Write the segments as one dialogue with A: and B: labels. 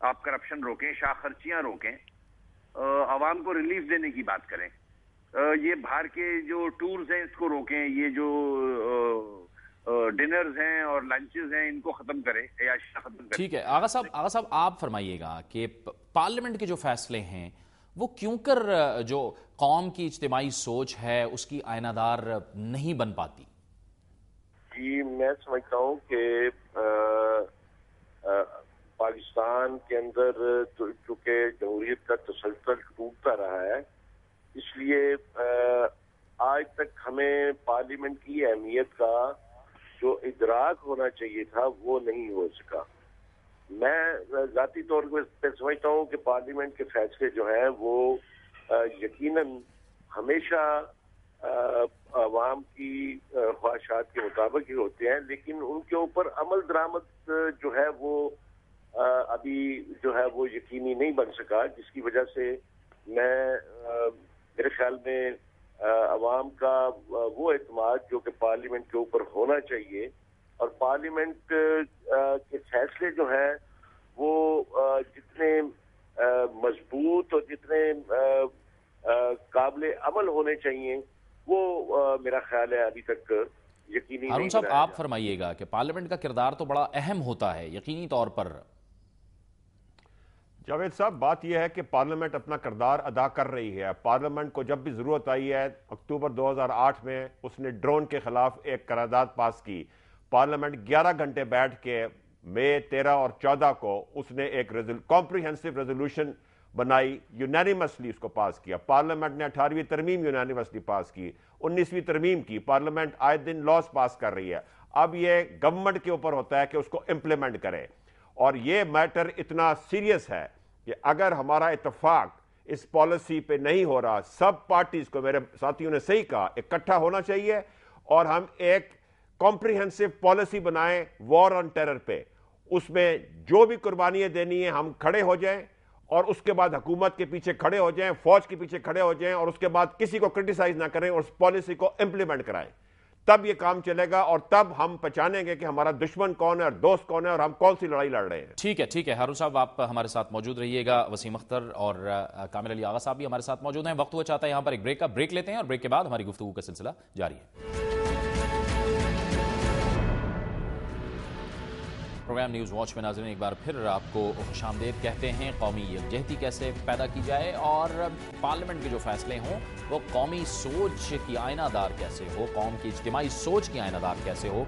A: آپ کرپشن روکیں, شاہ خرچیاں روکیں, عوام کو ریلیف دینے کی بات کریں, یہ باہر کے جو ٹورز ہیں اس کو روکیں, یہ جو ڈنرز ہیں اور لنچز ہیں ان کو ختم کریں, عیاشیاں ختم کریں.
B: ٹھیک ہے آغا صاحب آپ فرمائیے گا کہ پارلیمنٹ کے جو فیصلے ہیں وہ کیوں کر جو قوم کی اجتماعی سوچ ہے اس کی آئینہ دار نہیں بن پاتی؟
C: جی میں سمجھتا ہوں کہ پاکستان کے اندر چونکہ جمہوریت کا تسلسل ٹوٹتا رہا ہے, اس لیے آج تک ہمیں پارلیمنٹ کی اہمیت کا جو ادراک ہونا چاہیے تھا وہ نہیں ہو سکا. میں ذاتی طور پہ سمجھتا ہوں کہ پارلیمنٹ کے فیصلے جو ہیں وہ یقیناً ہمیشہ عوام کی خواہشات کے مطابق ہی ہوتے ہیں, لیکن ان کے اوپر عمل درآمد جو ہے وہ ابھی جو ہے وہ یقینی نہیں بن سکا, جس کی وجہ سے میرے خیال میں عوام کا وہ اعتماد جو کہ پارلیمنٹ کے اوپر ہونا چاہیے اور پارلیمنٹ کے فیصلے جو ہیں وہ جتنے مضبوط اور جتنے قابل عمل ہونے چاہیے وہ میرا خیال ہے ابھی تک یقینی
B: ہارون
C: نہیں
B: صاحب
C: بنایا
B: آپ فرمائیے گا کہ پارلیمنٹ کا کردار تو بڑا اہم ہوتا ہے یقینی طور پر.
D: جاوید صاحب بات یہ ہے کہ پارلیمنٹ اپنا کردار ادا کر رہی ہے. پارلیمنٹ کو جب بھی ضرورت آئی ہے, اکتوبر 2008 میں اس نے ڈرون کے خلاف ایک قرارداد پاس کی. پارلیمنٹ 11 گھنٹے بیٹھ کے مئی 13 اور 14 کو اس نے ایک کمپریہنسو ریزولوشن بنائی, یونینیمسلی اس کو پاس کیا. پارلیمنٹ نے 18ویں ترمیم یونینیمسلی پاس کی, 19ویں ترمیم کی. پارلیمنٹ آئے دن لاز پاس کر رہی ہے. اب یہ گورنمنٹ کے اوپر ہوتا ہے کہ اس کو امپلیمنٹ کرے, اور یہ میٹر اتنا سیریس ہے کہ اگر ہمارا اتفاق اس پالیسی پہ نہیں ہو رہا, سب پارٹیز کو, میرے ساتھیوں نے صحیح کہا, اکٹھا ہونا چاہیے اور ہم ایک کمپریہنسو پالیسی بنائیں وار آن ٹیرر پہ. اس میں جو بھی قربانیاں دینی ہیں ہم کھڑے ہو جائیں, اور اس کے بعد حکومت کے پیچھے کھڑے ہو جائیں, فوج کے پیچھے کھڑے ہو جائیں, اور اس کے بعد کسی کو کرٹیسائز نہ کریں اور اس پالیسی کو امپلیمنٹ کرائیں. تب یہ کام چلے گا اور تب ہم پہچانیں گے کہ ہمارا دشمن کون ہے اور دوست کون ہے اور ہم کون سی لڑائی لڑ رہے ہیں.
B: ٹھیک ہے ہارون صاحب آپ ہمارے ساتھ موجود رہیے گا. وسیم اختر اور کامل علی آغا صاحب بھی ہمارے ساتھ موجود ہیں. وقت ہوا چاہتا ہے یہاں پر ایک بریک لیتے ہیں اور بریک کے بعد ہماری گفتگو کا سلسلہ جاری ہے. پروگرام نیوز واچ میں ناظرین ایک بار پھر آپ کو خوش آمدید کہتے ہیں. قومی یکجہتی کیسے پیدا کی جائے اور پارلیمنٹ کے جو فیصلے ہوں وہ قومی سوچ کی آئینہ دار کیسے ہو, قوم کی اجتماعی سوچ کی آئینہ دار کیسے ہو,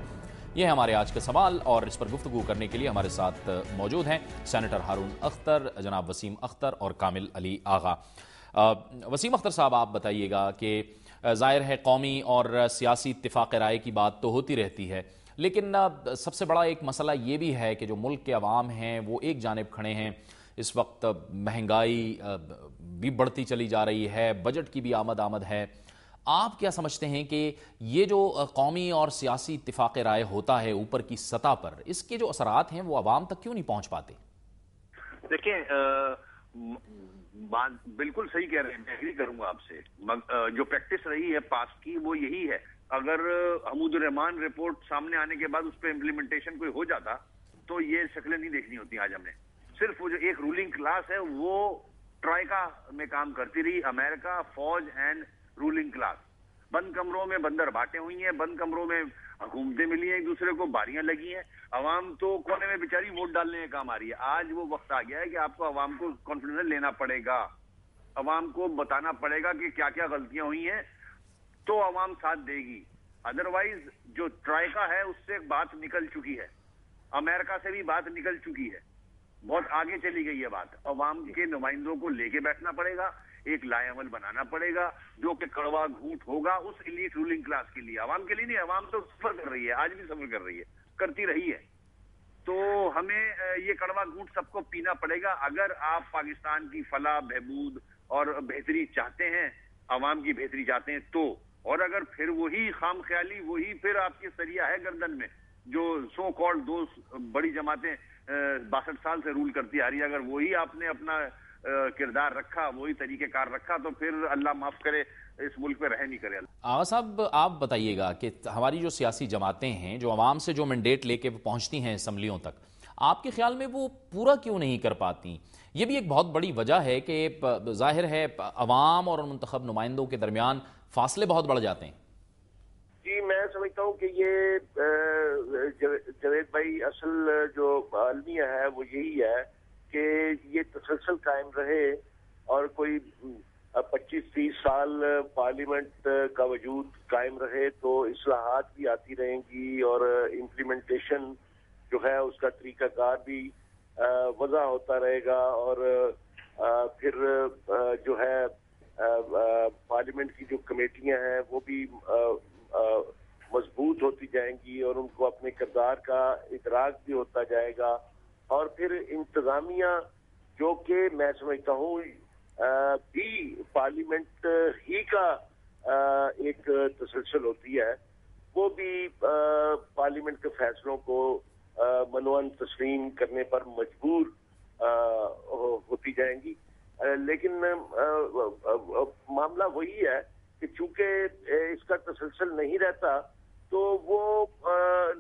B: یہ ہمارے آج کا سوال. اور اس پر گفتگو کرنے کے لیے ہمارے ساتھ موجود ہیں سینیٹر ہارون اختر, جناب وسیم اختر اور کامل علی آغا. وسیم اختر صاحب آپ بتائیے گا کہ ظاہر ہے قومی اور سیاسی اتفاق رائے کی بات تو ہوتی رہتی ہے, لیکن سب سے بڑا ایک مسئلہ یہ بھی ہے کہ جو ملک کے عوام ہیں وہ ایک جانب کھڑے ہیں. اس وقت مہنگائی بھی بڑھتی چلی جا رہی ہے, بجٹ کی بھی آمد ہے. آپ کیا سمجھتے ہیں کہ یہ جو قومی اور سیاسی اتفاق رائے ہوتا ہے اوپر کی سطح پر, اس کے جو اثرات ہیں وہ عوام تک کیوں نہیں پہنچ پاتے؟
A: دیکھیں بات بالکل صحیح کہہ رہے ہیں, میں ایگری کروں گا آپ سے. جو پریکٹس رہی ہے پاس کی وہ یہی ہے. اگر حمود الرحمان رپورٹ سامنے آنے کے بعد اس پہ امپلیمنٹیشن کوئی ہو جاتا تو یہ شکلیں نہیں دیکھنی ہوتی آج ہم نے. صرف وہ جو ایک رولنگ کلاس ہے وہ ٹرائیکا میں کام کرتی رہی, امریکہ, فوج اینڈ رولنگ کلاس. بند کمروں میں بندر بانٹیں ہوئی ہیں, بند کمروں میں حکومتیں ملی ہیں, ایک دوسرے کو باریاں لگی ہیں. عوام تو کونے میں بیچاری ووٹ ڈالنے کا کام آ رہی ہے. آج وہ وقت آ گیا ہے کہ آپ کو عوام کو کانفیڈنس لینا پڑے گا, عوام کو بتانا پڑے گا کہ کیا کیا غلطیاں ہوئی ہیں, تو عوام ساتھ دے گی. ادروائز جو ٹرائیکا ہے اس سے بات نکل چکی ہے, امریکہ سے بھی بات نکل چکی ہے, بہت آگے چلی گئی ہے بات. عوام کے نمائندوں کو لے کے بیٹھنا پڑے گا, ایک لائے عمل بنانا پڑے گا جو کہ کڑوا گھونٹ ہوگا اس ایلیٹ رولنگ کلاس کے لیے, عوام کے لیے نہیں. عوام تو سفر کر رہی ہے, آج بھی سفر کر رہی ہے, کرتی رہی ہے. تو ہمیں یہ کڑوا گھونٹ سب کو پینا پڑے گا اگر آپ پاکستان کی فلاح بہبود اور بہتری چاہتے ہیں, عوام کی بہتری چاہتے ہیں تو. اور اگر پھر وہی خام خیالی, وہی پھر آپ کی سریا ہے گردن میں جو سو کالڈ دو بڑی جماعتیں 62 سال سے رول کرتی آ رہی ہے, اگر وہی آپ نے اپنا کردار رکھا, وہی طریقہ کار رکھا, تو پھر اللہ معاف کرے اس ملک میں رہ نہیں کرے.
B: آغا صاحب آپ بتائیے گا کہ ہماری جو سیاسی جماعتیں ہیں جو عوام سے جو مینڈیٹ لے کے پہنچتی ہیں اسمبلیوں تک, آپ کے خیال میں وہ پورا کیوں نہیں کر پاتی؟ یہ بھی ایک بہت بڑی وجہ ہے کہ ظاہر ہے عوام اور منتخب نمائندوں کے درمیان فاصلے بہت بڑھ جاتے ہیں۔
C: جی میں سمجھتا ہوں کہ یہ جاوید بھائی اصل جو المیہ ہے وہ یہی ہے کہ یہ تسلسل قائم رہے اور کوئی 25-30 سال پارلیمنٹ کا وجود قائم رہے تو اصلاحات بھی آتی رہیں گی اور امپلیمنٹیشن جو ہے اس کا طریقہ کار بھی وضع ہوتا رہے گا، اور پھر جو ہے پارلیمنٹ کی جو کمیٹیاں ہیں وہ بھی مضبوط ہوتی جائیں گی اور ان کو اپنے کردار کا ادراک بھی ہوتا جائے گا، اور پھر انتظامیہ جو کہ میں سمجھتا ہوں بھی پارلیمنٹ ہی کا ایک تسلسل ہوتی ہے، وہ بھی پارلیمنٹ کے فیصلوں کو منوان تسلیم کرنے پر مجبور ہوتی جائیں گی۔ لیکن معاملہ وہی ہے کہ چونکہ اس کا تسلسل نہیں رہتا تو وہ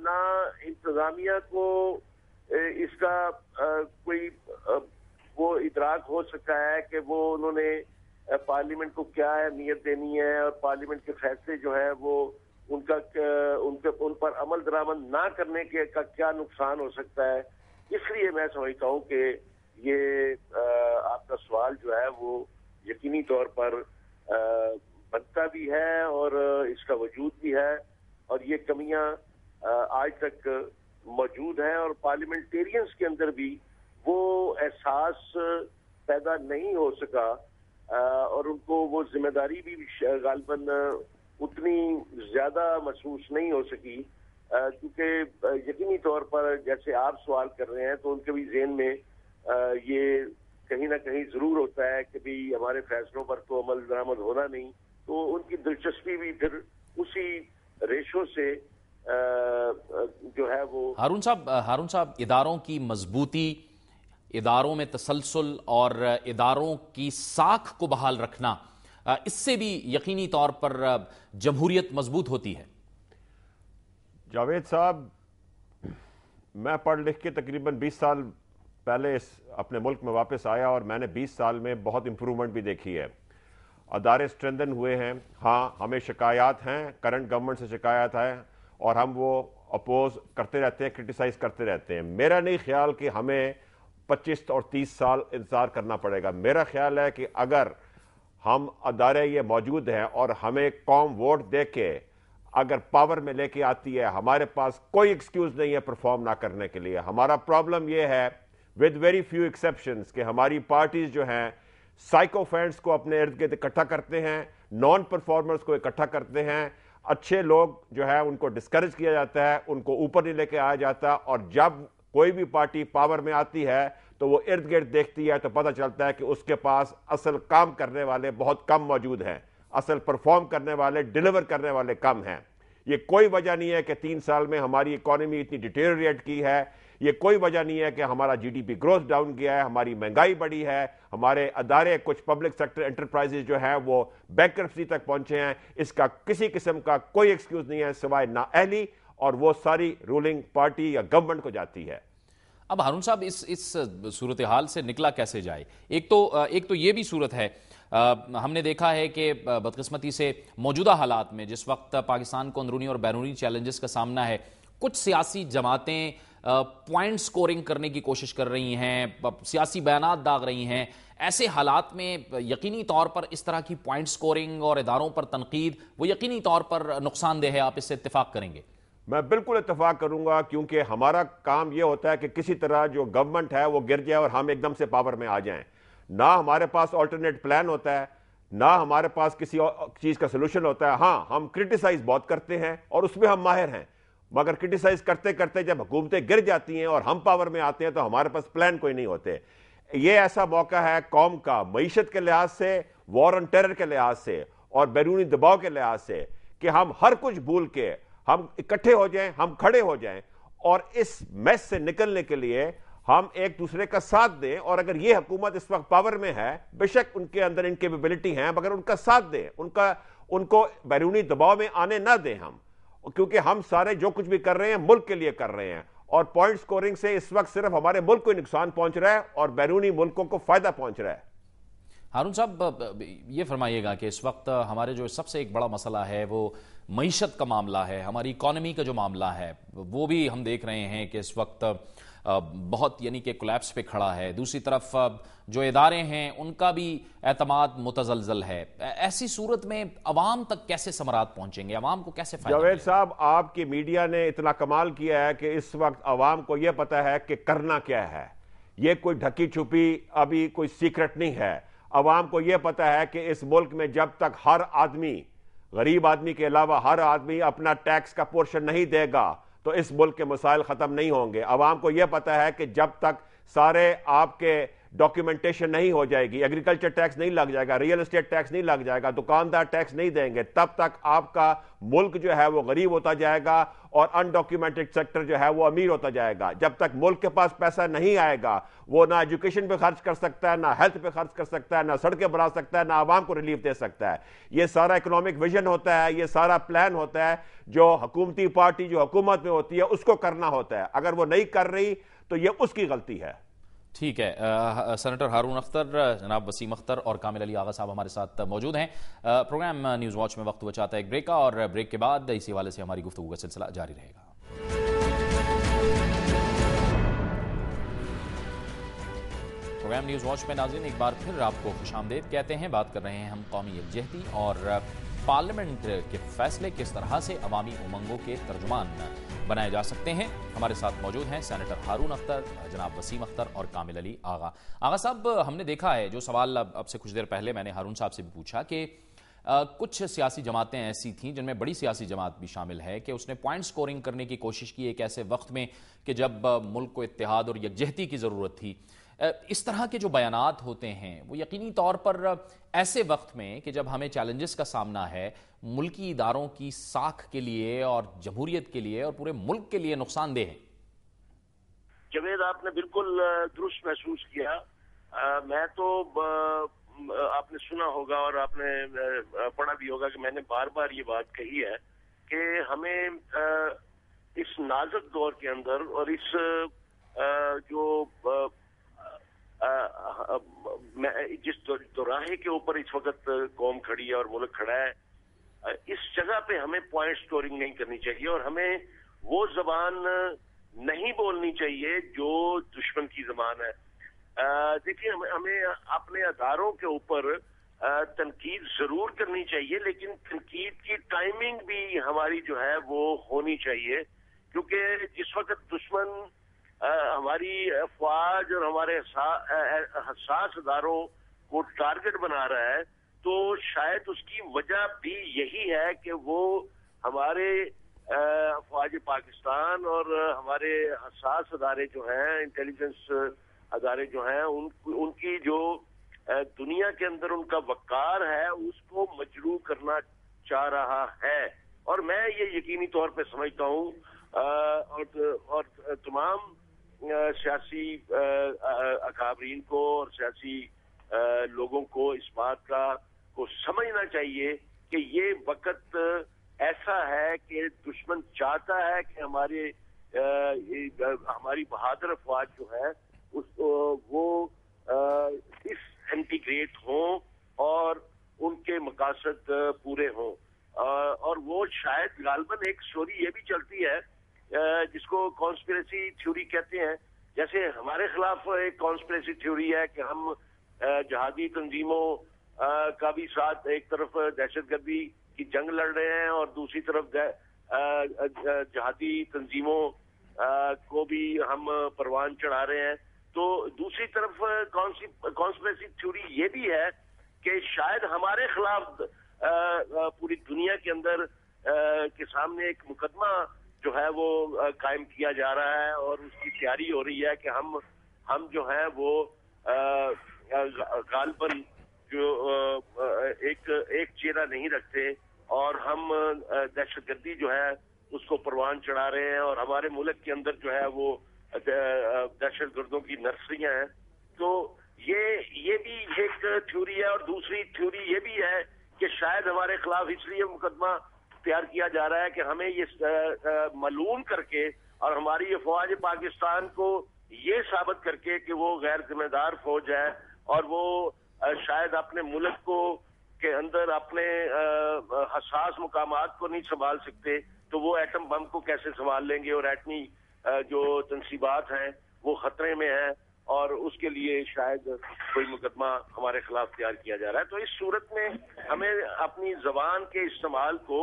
C: نہ انتظامیہ کو اس کا کوئی وہ ادراک ہو سکتا ہے کہ وہ انہوں نے پارلیمنٹ کو کیا اہمیت دینی ہے، اور پارلیمنٹ کے فیصلے جو ہیں وہ ان پر عمل درآمد نہ کرنے کا کیا نقصان ہو سکتا ہے۔ اس لیے میں سمجھتا ہوں کہ یہ آپ کا سوال جو ہے وہ یقینی طور پر بنتا بھی ہے اور اس کا وجود بھی ہے، اور یہ کمیاں آج تک موجود ہیں، اور پارلیمنٹیرینز کے اندر بھی وہ احساس پیدا نہیں ہو سکا اور ان کو وہ ذمہ داری بھی غالباً اتنی زیادہ محسوس نہیں ہو سکی، کیونکہ یقینی طور پر جیسے آپ سوال کر رہے ہیں تو ان کے بھی ذہن میں یہ کہیں نہ کہیں ضرور ہوتا ہے کہ بھی ہمارے فیصلوں پر تو عمل درآمد ہونا نہیں، تو ان کی دلچسپی بھی پھر اسی ریشو سے جو ہے وہ۔
B: ہارون صاحب اداروں کی مضبوطی، اداروں میں تسلسل اور اداروں کی ساکھ کو بحال رکھنا، اس سے بھی یقینی طور پر جمہوریت مضبوط ہوتی ہے۔
D: جاوید صاحب، میں پڑھ لکھ کے تقریباً 20 سال پہلے اپنے ملک میں واپس آیا اور میں نے 20 سال میں بہت امپرومنٹ بھی دیکھی ہے، ادارے اسٹرینتھن ہوئے ہیں۔ ہاں ہمیں شکایات ہیں، کرنٹ گورنمنٹ سے شکایات ہے اور ہم وہ اپوز کرتے رہتے ہیں، کرٹیسائز کرتے رہتے ہیں۔ میرا نہیں خیال کہ ہمیں 25 اور 30 سال انتظار کرنا پڑے گا۔ میرا خیال ہے کہ اگر ہم ادارے یہ موجود ہیں اور ہمیں قوم ووٹ دے کے اگر پاور میں لے کے آتی ہے، ہمارے پاس کوئی ایکسکیوز نہیں ہے پرفارم نہ کرنے کے لیے۔ ہمارا پرابلم یہ ہے with very few exceptions کہ ہماری پارٹیز جو ہیں سائیکو فینڈز کو اپنے ارد گرد اکٹھا کرتے ہیں، نان پرفارمرز کو اکٹھا کرتے ہیں، اچھے لوگ جو ہے ان کو ڈسکریج کیا جاتا ہے، ان کو اوپر نہیں لے کے آیا جاتا، اور جب کوئی بھی پارٹی پاور میں آتی ہے تو وہ ارد گرد دیکھتی ہے تو پتہ چلتا ہے کہ اس کے پاس اصل کام کرنے والے بہت کم موجود ہیں، اصل پرفارم کرنے والے، ڈیلیور کرنے والے کم ہیں۔ یہ کوئی وجہ نہیں ہے کہ 3 سال میں ہماری اکانومی اتنی ڈیٹیریٹ کی ہے، یہ کوئی وجہ نہیں ہے کہ ہمارا G D P growth down گیا ہے، ہماری مہنگائی بڑھی ہے، ہمارے ادارے کچھ پبلک سیکٹر انٹرپرائزز جو ہیں وہ بینکرپسی تک پہنچے ہیں۔ اس کا کسی قسم کا کوئی ایکسکیوز نہیں ہے سوائے نااہلی، اور وہ ساری رولنگ پارٹی یا گورنمنٹ کو جاتی ہے۔
B: اب ہارون صاحب اس صورتحال سے نکلا کیسے جائے؟ ایک تو یہ بھی صورت ہے، ہم نے دیکھا ہے کہ بدقسمتی سے موجودہ حالات میں جس وقت پاکستان کو اندرونی اور بیرونی چیلنجز کا سامنا ہے، کچھ سیاسی جماعتیں پوائنٹ سکورنگ کرنے کی کوشش کر رہی ہیں، سیاسی بیانات داغ رہی ہیں۔ ایسے حالات میں یقینی طور پر اس طرح کی پوائنٹ سکورنگ اور اداروں پر تنقید وہ یقینی طور پر نقصان دہ ہے، آپ اس سے اتفاق کریں گے؟
D: میں بالکل اتفاق کروں گا، کیونکہ ہمارا کام یہ ہوتا ہے کہ کسی طرح جو گورنمنٹ ہے وہ گر جائے اور ہم ایک دم سے پاور میں آ جائیں۔ نہ ہمارے پاس آلٹرنیٹ پلان ہوتا ہے، نہ ہمارے پاس کسی چیز کا سلوشن ہوتا ہے۔ ہاں ہم کرٹیسائز بہت کرتے ہیں اور اس میں ہم ماہر ہیں، مگر کرٹیسائز کرتے کرتے جب حکومتیں گر جاتی ہیں اور ہم پاور میں آتے ہیں تو ہمارے پاس پلان کوئی نہیں ہوتے۔ یہ ایسا موقع ہے قوم کا، معیشت کے لحاظ سے، وار آن ٹیرر کے لحاظ سے اور بیرونی دباؤ کے لحاظ سے، کہ ہم ہر کچھ بھول کے ہم اکٹھے ہو جائیں، ہم کھڑے ہو جائیں اور اس میس سے نکلنے کے لیے ہم ایک دوسرے کا ساتھ دیں۔ اور اگر یہ حکومت اس وقت پاور میں ہے، بے شک ان کے اندر انکیپیبلٹی ہیں، مگر ان کا ساتھ دیں، ان کو بیرونی دباؤ میں آنے نہ دیں ہم، کیونکہ ہم سارے جو کچھ بھی کر رہے ہیں ملک کے لیے کر رہے ہیں، اور پوائنٹ سکورنگ سے اس وقت صرف ہمارے ملک کو نقصان پہنچ رہا ہے اور بیرونی ملکوں کو فائدہ پہنچ رہا ہے۔
B: ہارون صاحب یہ فرمائیے گا کہ اس وقت ہمارے جو سب سے ایک بڑا مسئلہ ہے وہ معیشت کا معاملہ ہے، ہماری اکانومی کا جو معاملہ ہے وہ بھی ہم دیکھ رہے ہیں کہ اس وقت بہت یعنی کہ کولیپس پہ کھڑا ہے، دوسری طرف جو ادارے ہیں ان کا بھی اعتماد متزلزل ہے۔ ایسی صورت میں عوام تک کیسے ثمرات پہنچیں گے، عوام کو کیسے فائدہ
D: جاوید صاحب، آپ کی میڈیا نے اتنا کمال کیا ہے کہ اس وقت عوام کو یہ پتا ہے کہ کرنا کیا ہے، یہ کوئی ڈھکی چھپی ابھی کوئی سیکرٹ نہیں ہے۔ عوام کو یہ پتا ہے کہ اس ملک میں جب تک ہر آدمی، غریب آدمی کے علاوہ ہر آدمی اپنا ٹیکس کا پورشن نہیں دے گا تو اس ملک کے مسائل ختم نہیں ہوں گے۔ عوام کو یہ پتا ہے کہ جب تک سارے آپ کے ڈاکیومنٹیشن نہیں ہو جائے گی، ایگریکلچر ٹیکس نہیں لگ جائے گا، ریئل اسٹیٹ ٹیکس نہیں لگ جائے گا، دکاندار ٹیکس نہیں دیں گے، تب تک آپ کا ملک جو ہے وہ غریب ہوتا جائے گا اور انڈاکیومنٹڈ سیکٹر جو ہے وہ امیر ہوتا جائے گا۔ جب تک ملک کے پاس پیسہ نہیں آئے گا، وہ نہ ایجوکیشن پہ خرچ کر سکتا ہے، نہ ہیلتھ پہ خرچ کر سکتا ہے، نہ سڑکیں بنا سکتا ہے، نہ عوام کو ریلیف دے سکتا ہے۔ یہ سارا اکنامک ویژن ہوتا ہے، یہ سارا پلان ہوتا ہے جو حکومتی پارٹی جو حکومت میں ہوتی ہے اس کو کرنا ہوتا ہے۔ اگر وہ نہیں کر رہی تو یہ اس کی غلطی ہے۔
B: ٹھیک ہے، سینیٹر ہارون اختر، جناب وسیم اختر اور کامل علی آغا صاحب ہمارے ساتھ موجود ہیں۔ پروگرام نیوز واچ میں وقت بچاتا ہے ایک بریک کا، اور بریک کے بعد اسی حوالے سے ہماری گفتگو کا سلسلہ جاری رہے گا۔ پروگرام نیوز واچ میں ناظرین ایک بار پھر آپ کو خوش آمدید کہتے ہیں۔ بات کر رہے ہیں ہم قومی یکجہتی اور پارلیمنٹ کے فیصلے کس طرح سے عوامی امنگوں کے ترجمان بنائے جا سکتے ہیں۔ ہمارے ساتھ موجود ہیں سینیٹر ہارون اختر، جناب وسیم اختر اور کامل علی آغا۔ آغا صاحب، ہم نے دیکھا ہے جو سوال اب سے کچھ دیر پہلے میں نے ہارون صاحب سے بھی پوچھا کہ کچھ سیاسی جماعتیں ایسی تھیں جن میں بڑی سیاسی جماعت بھی شامل ہے کہ اس نے پوائنٹ سکورنگ کرنے کی کوشش کی ایک ایسے وقت میں کہ جب ملک کو اتحاد اور یکجہتی کی ضرورت تھی۔ اس طرح کے جو بیانات ہوتے ہیں وہ یقینی طور پر ایسے وقت میں کہ جب ہمیں چیلنجز کا سامنا ہے، ملکی اداروں کی ساکھ کے لیے اور جمہوریت کے لیے اور پورے ملک کے لیے نقصان دہ ہے۔
C: جاوید، آپ نے بالکل درست محسوس کیا۔ میں تو آپ نے سنا ہوگا اور آپ نے پڑھا بھی ہوگا کہ میں نے بار بار یہ بات کہی ہے کہ ہمیں اس نازک دور کے اندر اور اس جو جس دوراہے کے اوپر اس وقت قوم کھڑی ہے اور ملک کھڑا ہے، اس جگہ پہ ہمیں پوائنٹ سکورنگ نہیں کرنی چاہیے اور ہمیں وہ زبان نہیں بولنی چاہیے جو دشمن کی زبان ہے۔ دیکھیے، ہمیں اپنے اداروں کے اوپر تنقید ضرور کرنی چاہیے، لیکن تنقید کی ٹائمنگ بھی ہماری جو ہے وہ ہونی چاہیے، کیونکہ جس وقت دشمن ہماری افواج اور ہمارے حساس اداروں کو ٹارگٹ بنا رہا ہے تو شاید اس کی وجہ بھی یہی ہے کہ وہ ہمارے افواج پاکستان اور ہمارے حساس ادارے جو ہیں، انٹیلیجنس ادارے جو ہیں، ان کی جو دنیا کے اندر ان کا وقار ہے اس کو مجروح کرنا چاہ رہا ہے۔ اور میں یہ یقینی طور پہ سمجھتا ہوں اور تمام سیاسی اکابرین کو اور سیاسی لوگوں کو اس بات کو سمجھنا چاہیے کہ یہ وقت ایسا ہے کہ دشمن چاہتا ہے کہ ہماری بہادر افواج جو ہے وہ ڈس انٹیگریٹ ہوں اور ان کے مقاصد پورے ہوں، اور وہ شاید غالباً ایک سٹوری یہ بھی چلتی ہے جس کو کانسپریسی تھیوری کہتے ہیں۔ جیسے ہمارے خلاف ایک کانسپریسی تھیوری ہے کہ ہم جہادی تنظیموں کا بھی ساتھ، ایک طرف دہشت گردی کی جنگ لڑ رہے ہیں اور دوسری طرف جہادی تنظیموں کو بھی ہم پروان چڑھا رہے ہیں۔ تو دوسری طرف کانسپریسی تھیوری یہ بھی ہے کہ شاید ہمارے خلاف پوری دنیا کے اندر کے سامنے ایک مقدمہ جو ہے وہ قائم کیا جا رہا ہے اور اس کی تیاری ہو رہی ہے کہ ہم جو ہے وہ غالباً جو ایک چہرہ نہیں رکھتے اور ہم دہشت گردی جو ہے اس کو پروان چڑھا رہے ہیں اور ہمارے ملک کے اندر جو ہے وہ دہشت گردوں کی نرسریاں ہیں۔ تو یہ بھی ایک تھیوری ہے، اور دوسری تھیوری یہ بھی ہے کہ شاید ہمارے خلاف اس لیے مقدمہ تیار کیا جا رہا ہے کہ ہمیں یہ ملعون کر کے اور ہماری افواج پاکستان کو یہ ثابت کر کے کہ وہ غیر ذمہ دار فوج ہے اور وہ شاید اپنے ملک کو کے اندر اپنے حساس مقامات کو نہیں سنبھال سکتے تو وہ ایٹم بم کو کیسے سنبھال لیں گے، اور ایٹمی جو تنصیبات ہیں وہ خطرے میں ہیں اور اس کے لیے شاید کوئی مقدمہ ہمارے خلاف تیار کیا جا رہا ہے. تو اس صورت میں ہمیں اپنی زبان کے استعمال کو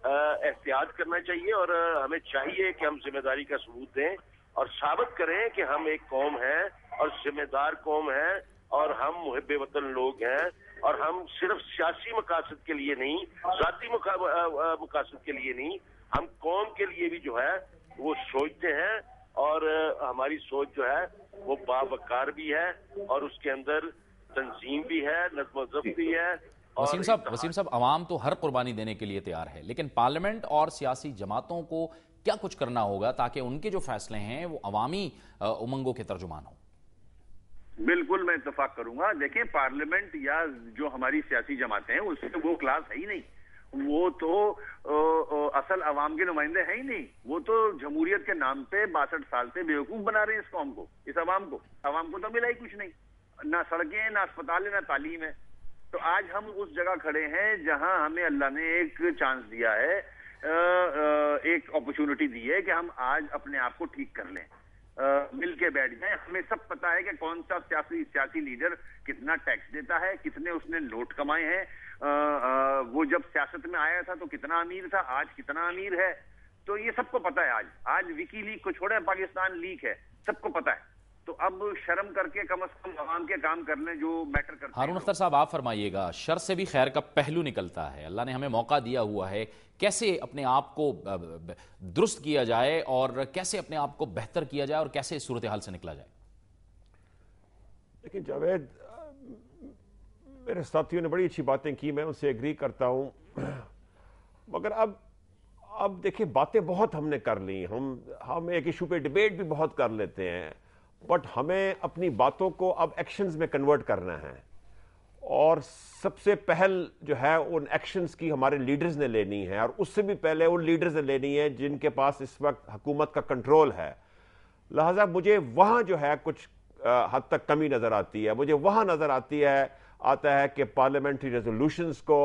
C: احتیاط کرنا چاہیے اور ہمیں چاہیے کہ ہم ذمہ داری کا ثبوت دیں اور ثابت کریں کہ ہم ایک قوم ہیں اور ذمہ دار قوم ہیں اور ہم محب وطن لوگ ہیں اور ہم صرف سیاسی مقاصد کے لیے نہیں، ذاتی مقاصد کے لیے نہیں، ہم قوم کے لیے بھی جو ہے وہ سوچتے ہیں اور ہماری سوچ جو ہے وہ باوقار بھی ہے اور اس کے اندر تنظیم بھی ہے، نظم و ضبط بھی ہے.
B: وسیم صاحب عوام تو ہر قربانی دینے کے لیے تیار ہے، لیکن پارلیمنٹ اور سیاسی جماعتوں کو کیا کچھ کرنا ہوگا تاکہ ان کے جو فیصلے ہیں وہ عوامی امنگوں کے ترجمان ہوں؟
A: بالکل میں اتفاق کروں گا. دیکھیں پارلیمنٹ یا جو ہماری سیاسی جماعتیں ہیں اس میں وہ کلاس ہے ہی نہیں، وہ تو اصل عوام کے نمائندے ہیں ہی نہیں. وہ تو جمہوریت کے نام پہ 62 سال سے بیوقوف بنا رہے ہیں اس قوم کو، اس عوام کو تو ملا ہی کچھ نہیں، نہ سڑکیں، نہ اسپتال ہے، نہ تعلیم ہے. تو آج ہم اس جگہ کھڑے ہیں جہاں ہمیں اللہ نے ایک چانس دیا ہے، ایک اپرچونٹی دی ہے کہ ہم آج اپنے آپ کو ٹھیک کر لیں، مل کے بیٹھ جائیں. ہمیں سب پتا ہے کہ کون سا سیاسی لیڈر کتنا ٹیکس دیتا ہے، کتنے اس نے نوٹ کمائے ہیں، وہ جب سیاست میں آیا تھا تو کتنا امیر تھا، آج کتنا امیر ہے. تو یہ سب کو پتا ہے. آج وکی لیک کو چھوڑیں، پاکستان لیک ہے، سب کو پتا ہے. تو اب شرم کر کے کم از کم عوام کے کام کر لیں جو میٹر کرتے ہیں.
B: ہارون اختر صاحب آپ فرمائیے گا، شر سے بھی خیر کا پہلو نکلتا ہے. اللہ نے ہمیں موقع دیا ہوا ہے، کیسے اپنے آپ کو درست کیا جائے اور کیسے اپنے آپ کو بہتر کیا جائے اور کیسے اس صورتحال سے نکلا جائے؟
D: لیکن جاوید، میرے ساتھیوں نے بڑی اچھی باتیں کی، میں ان سے ایگری کرتا ہوں، مگر اب دیکھیں باتیں بہت ہم نے کر لی. ہم ایک ایشو پہ ڈیبیٹ بھی بہت کر لیتے ہیں، بٹ ہمیں اپنی باتوں کو اب ایکشنز میں کنورٹ کرنا ہے. اور سب سے پہل جو ہے ان ایکشنز کی ہمارے لیڈرز نے لینی ہے، اور اس سے بھی پہلے ان لیڈرز نے لینی ہے جن کے پاس اس وقت حکومت کا کنٹرول ہے. لہٰذا مجھے وہاں جو ہے کچھ حد تک کمی نظر آتی ہے. مجھے وہاں نظر آتا ہے کہ پارلیمنٹری ریزولوشنز کو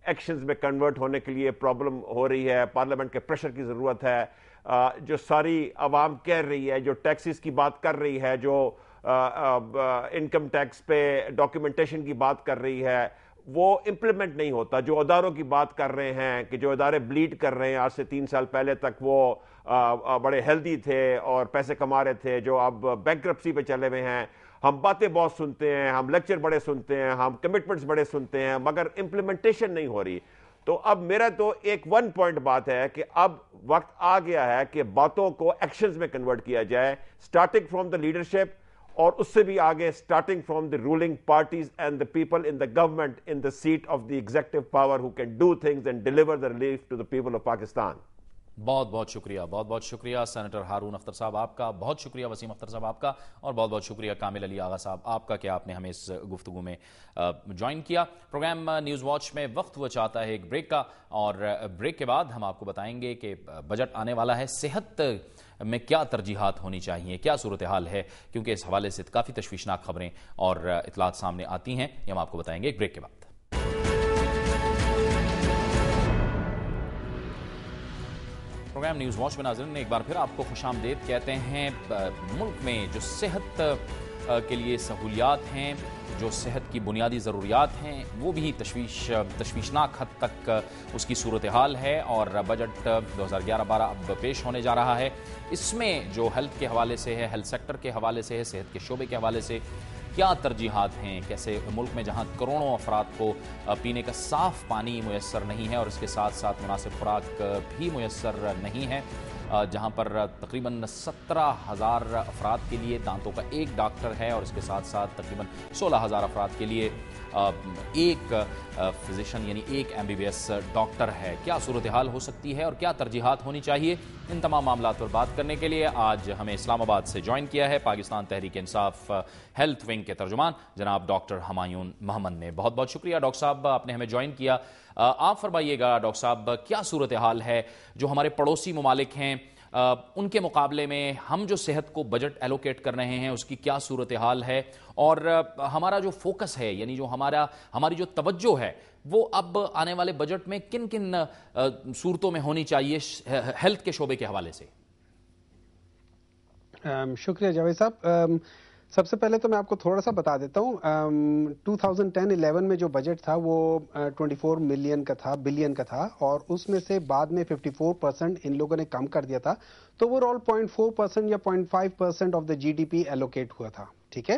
D: ایکشنز میں کنورٹ ہونے کے لیے پرابلم ہو رہی ہے، پارلیمنٹ کے پریشر کی ضرورت ہے. جو ساری عوام کہہ رہی ہے، جو ٹیکسز کی بات کر رہی ہے، جو انکم ٹیکس پہ ڈاکیومنٹیشن کی بات کر رہی ہے، وہ امپلیمنٹ نہیں ہوتا. جو اداروں کی بات کر رہے ہیں کہ جو ادارے بلیڈ کر رہے ہیں، آج سے 3 سال پہلے تک وہ بڑے ہیلدی تھے اور پیسے کما رہے تھے، جو اب بینکرپسی پہ چلے ہوئے ہیں. ہم باتیں بہت سنتے ہیں، ہم لیکچر بڑے سنتے ہیں، ہم کمٹمنٹس بڑے سنتے ہیں، مگر امپلیمنٹیشن نہیں ہو رہی. تو اب میرا تو ایک 1 پوائنٹ بات ہے کہ اب وقت آ گیا ہے کہ باتوں کو ایکشنز میں کنورٹ کیا جائے، سٹارٹنگ فرام دا لیڈرشپ اور اس سے بھی آگے starting from the ruling parties and the people in the government in the seat of the executive power who can do things and deliver the relief to the people of Pakistan.
B: بہت بہت شکریہ senator Haroon Akhtar صاحب آپ کا، بہت شکریہ وسیم اختر صاحب آپ کا، اور بہت شکریہ کامل علی آغا صاحب آپ کا کہ آپ نے ہمیں اس گفتگو میں جوائن کیا. پروگرام نیوز واچ میں وقت وہ چاہتا ہے ایک بریک کا، اور بریک کے بعد ہم آپ کو بتائیں گے کہ بجٹ آنے والا ہے، صحت میں کیا ترجیحات ہونی چاہیے، کیا صورتحال ہے، کیونکہ اس حوالے سے کافی تشویشناک خبریں اور اطلاعات سامنے آتی ہیں. یہ ہم آپ کو بتائیں گے ایک بریک کے بعد. پروگرام نیوز واچ میں ناظرین ایک بار پھر آپ کو خوش آمدید کہتے ہیں. ملک میں جو صحت کے لیے سہولیات ہیں، جو صحت کی بنیادی ضروریات ہیں، وہ بھی تشویشناک حد تک اس کی صورتحال ہے، اور بجٹ 2011-12 اب پیش ہونے جا رہا ہے. اس میں جو ہیلتھ کے حوالے سے ہے، ہیلتھ سیکٹر کے حوالے سے ہے، صحت کے شعبے کے حوالے سے کیا ترجیحات ہیں، کیسے ملک میں جہاں کروڑوں افراد کو پینے کا صاف پانی میسر نہیں ہے اور اس کے ساتھ ساتھ مناسب خوراک بھی میسر نہیں ہے، جہاں پر تقریباً 17,000 افراد کے لیے دانتوں کا ایک ڈاکٹر ہے اور اس کے ساتھ ساتھ تقریباً 16,000 افراد کے لیے ایک فزیشین یعنی ایک MBBS ڈاکٹر ہے. کیا صورتحال ہو سکتی ہے اور کیا ترجیحات ہونی چاہیے، ان تمام معاملات پر بات کرنے کے لیے آج ہمیں اسلام آباد سے جوائن کیا ہے پاکستان تحریک انصاف ہیلتھ ونگ کے ترجمان جناب ڈاکٹر ہمایون محمد نے. بہت شکریہ ڈاکٹر صاحب، آپ نے ہمیں جوائن کیا. آپ فرمائیے گا ڈاکٹر صاحب، کیا صورتحال ہے جو ہمارے پڑوسی ممالک ہیں ان کے مقابلے میں ہم جو صحت کو بجٹ ایلوکیٹ کر رہے ہیں اس کی کیا صورتحال ہے، اور ہمارا جو فوکس ہے، یعنی جو ہماری جو توجہ ہے وہ اب آنے والے بجٹ میں کن کن صورتوں میں ہونی چاہیے ہیلتھ کے شعبے کے حوالے سے؟
E: شکریہ جاوید صاحب. سب سے پہلے تو میں آپ کو تھوڑا سا بتا دیتا ہوں. 2010-11 میں جو بجٹ تھا وہ 24 ملین کا تھا، بلین کا تھا، اور اس میں سے بعد میں 54% ان لوگوں نے کم کر دیا تھا، تو وہ 0.4% یا 0.5% of the G D P allocate ہوا تھا. ٹھیک ہے.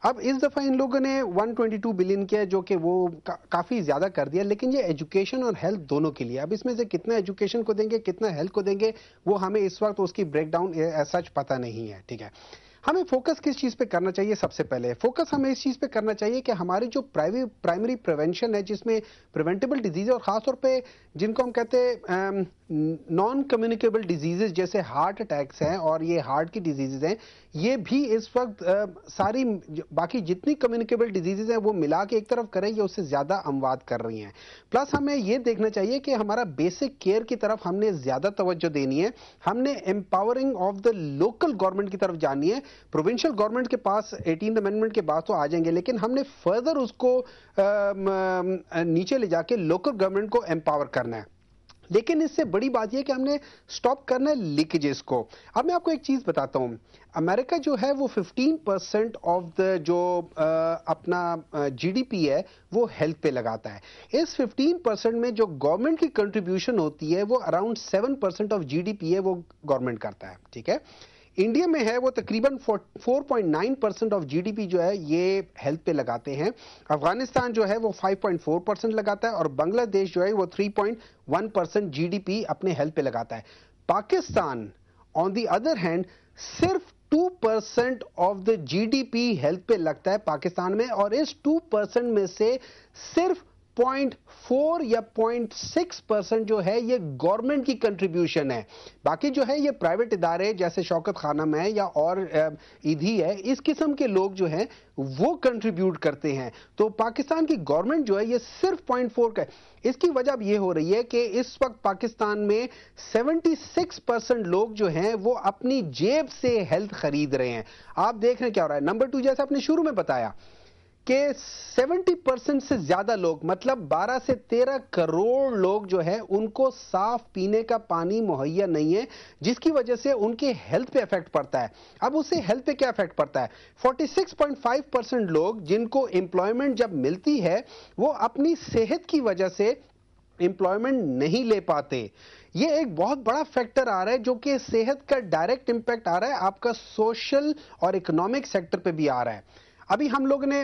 E: اب اس دفعہ ان لوگوں نے 122 بلین کیا، جو کہ وہ کافی زیادہ کر دیا، لیکن یہ ایجوکیشن اور ہیلتھ دونوں کے لیے. اب اس میں سے کتنا ایجوکیشن کو دیں گے، کتنا ہیلتھ کو دیں گے، وہ ہمیں اس وقت اس کی بریک ڈاؤن ایز سچ پتہ نہیں ہے. ٹھیک ہے. ہمیں فوکس کس چیز پہ کرنا چاہیے؟ سب سے پہلے فوکس ہمیں اس چیز پہ کرنا چاہیے کہ ہماری جو پرائمری پریونشن ہے، جس میں پریونٹیبل ڈیزیز اور خاص طور پہ جن کو ہم کہتے ہیں نان کمیونیکیبل ڈیزیزز جیسے ہارٹ اٹیکس ہیں اور یہ ہارٹ کی ڈیزیزز ہیں، یہ بھی اس وقت ساری باقی جتنی کمیونیکیبل ڈیزیزز ہیں وہ ملا کے ایک طرف کریں، یہ اس سے زیادہ اموات کر رہی ہیں. پلس ہمیں یہ دیکھنا چاہیے کہ ہمارا بیسک کیئر کی طرف ہم نے زیادہ توجہ دینی ہے. ہم نے empowering of the local government کی طرف جانی ہے. پروونشل گورنمنٹ کے پاس 18 امینڈمنٹ کے بعد تو آ جائیں گے، لیکن ہم نے فردر اس کو نیچے لے جا کے لوکل گورنمنٹ کو امپاور کرنا ہے. لیکن اس سے بڑی بات یہ کہ ہم نے سٹاپ کرنا ہے لیکیجز کو. اب میں آپ کو ایک چیز بتاتا ہوں. امریکہ جو ہے وہ 15% آف دا جو اپنا جی ڈی پی ہے وہ ہیلتھ پہ لگاتا ہے. اس 15% میں جو گورنمنٹ کی کنٹریبیوشن ہوتی ہے وہ around 7% of G D P ہے، وہ گورنمنٹ کرتا ہے. ٹھیک ہے. انڈیا میں ہے وہ تقریباً 4.9% آف جی ڈی پی جو ہے یہ ہیلتھ پہ لگاتے ہیں. افغانستان جو ہے وہ 5.4% لگاتا ہے، اور بنگلہ دیش جو ہے وہ 3.1% جی ڈی پی اپنے ہیلتھ پہ لگاتا ہے. Pakistan on the other hand صرف 2% of the G D P health پہ لگتا ہے پاکستان میں، اور اس 2% میں سے صرف 0.4 یا 0.6% جو ہے یہ گورنمنٹ کی کنٹریبیوشن ہے. باقی جو ہے یہ پرائیویٹ ادارے جیسے شوکت خانم ہے یا اور ایدھی ہے، اس قسم کے لوگ جو ہیں وہ کنٹریبیوٹ کرتے ہیں. تو پاکستان کی گورنمنٹ جو ہے یہ صرف 0.4 کا ہے. اس کی وجہ اب یہ ہو رہی ہے کہ اس وقت پاکستان میں 76% لوگ جو ہیں وہ اپنی جیب سے ہیلتھ خرید رہے ہیں. آپ دیکھ رہے ہیں کیا ہو رہا ہے. نمبر 2، جیسے آپ نے شروع میں بتایا کہ 70% سے زیادہ لوگ، مطلب 12 سے 13 کروڑ لوگ جو ہے ان کو صاف پینے کا پانی مہیا نہیں ہے، جس کی وجہ سے ان کے ہیلتھ پہ افیکٹ پڑتا ہے. اب اس سے ہیلتھ پہ کیا افیکٹ پڑتا ہے؟ 46.5% لوگ جن کو امپلائمنٹ جب ملتی ہے وہ اپنی صحت کی وجہ سے امپلائمنٹ نہیں لے پاتے. یہ ایک بہت بڑا فیکٹر آ رہا ہے جو کہ صحت کا ڈائریکٹ امپیکٹ آ رہا ہے، آپ کا سوشل اور اکنامک سیکٹر پہ بھی آ رہا ہے. ابھی ہم لوگ نے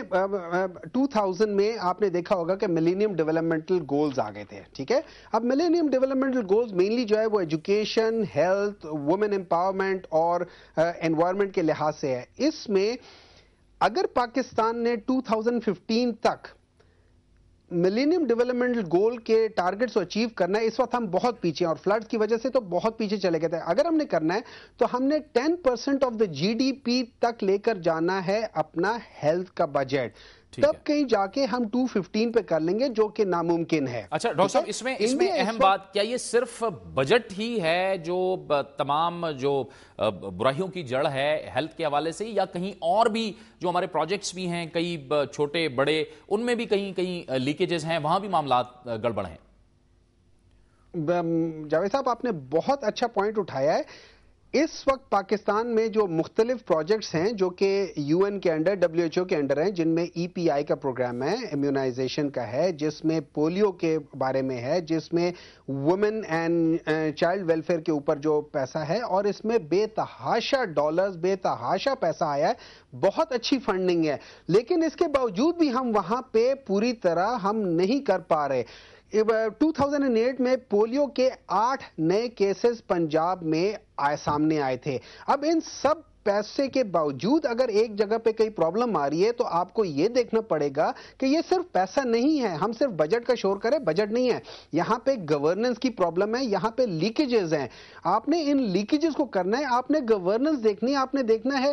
E: 2000 میں آپ نے دیکھا ہوگا کہ ملینیم ڈیولپمنٹل گولز آ گئے تھے. ٹھیک ہے. اب ملینیم ڈیولپمنٹل گولز مینلی جو ہے وہ ایجوکیشن، ہیلتھ، وومن امپاورمنٹ اور انوائرمنٹ کے لحاظ سے ہے. اس میں اگر پاکستان نے 2015 تک ملینیم ڈیولپمنٹل گول کے ٹارگٹس کو اچیو کرنا ہے، اس وقت ہم بہت پیچھے ہیں اور فلڈز کی وجہ سے تو بہت پیچھے چلے گئے تھے. اگر ہم نے کرنا ہے تو ہم نے 10% آف دا جی ڈی پی تک لے کر جانا ہے اپنا ہیلتھ کا بجٹ. تب کہیں جا کے ہم 215 پہ کر لیں گے، جو کہ ناممکن ہے.
B: اچھا ڈاکٹر صاحب، اس میں اہم بات کیا یہ صرف بجٹ ہی ہے جو تمام جو برائیوں کی جڑ ہے ہیلتھ کے حوالے سے، یا کہیں اور بھی جو ہمارے پروجیکٹس بھی ہیں کئی چھوٹے بڑے، ان میں بھی کہیں لیکیجز ہیں، وہاں بھی معاملات گڑبڑ ہیں؟
E: جاوید صاحب آپ نے بہت اچھا پوائنٹ اٹھایا ہے. اس وقت پاکستان میں جو مختلف پروجیکٹس ہیں جو کہ یو این کے انڈر، ڈبلیو ایچ او کے انڈر ہیں، جن میں ای پی آئی کا پروگرام ہے، امیونائزیشن کا ہے، جس میں پولیو کے بارے میں ہے، جس میں وومن اینڈ چائلڈ ویلفیئر کے اوپر جو پیسہ ہے، اور اس میں بے تحاشا ڈالرز، بے تحاشا پیسہ آیا ہے. بہت اچھی فنڈنگ ہے، لیکن اس کے باوجود بھی ہم وہاں پہ پوری طرح ہم نہیں کر پا رہے. 2008 میں پولیو کے 8 نئے کیسز پنجاب میں سامنے آئے تھے. اب ان سب پیسے کے باوجود اگر ایک جگہ پہ کئی پرابلم آ رہی ہے تو آپ کو یہ دیکھنا پڑے گا کہ یہ صرف پیسہ نہیں ہے. ہم صرف بجٹ کا شور کریں، بجٹ نہیں ہے، یہاں پہ گورننس کی پرابلم ہے، یہاں پہ لیکیجز ہیں. آپ نے ان لیکیجز کو کرنا ہے، آپ نے گورننس دیکھنی ہے، آپ نے دیکھنا ہے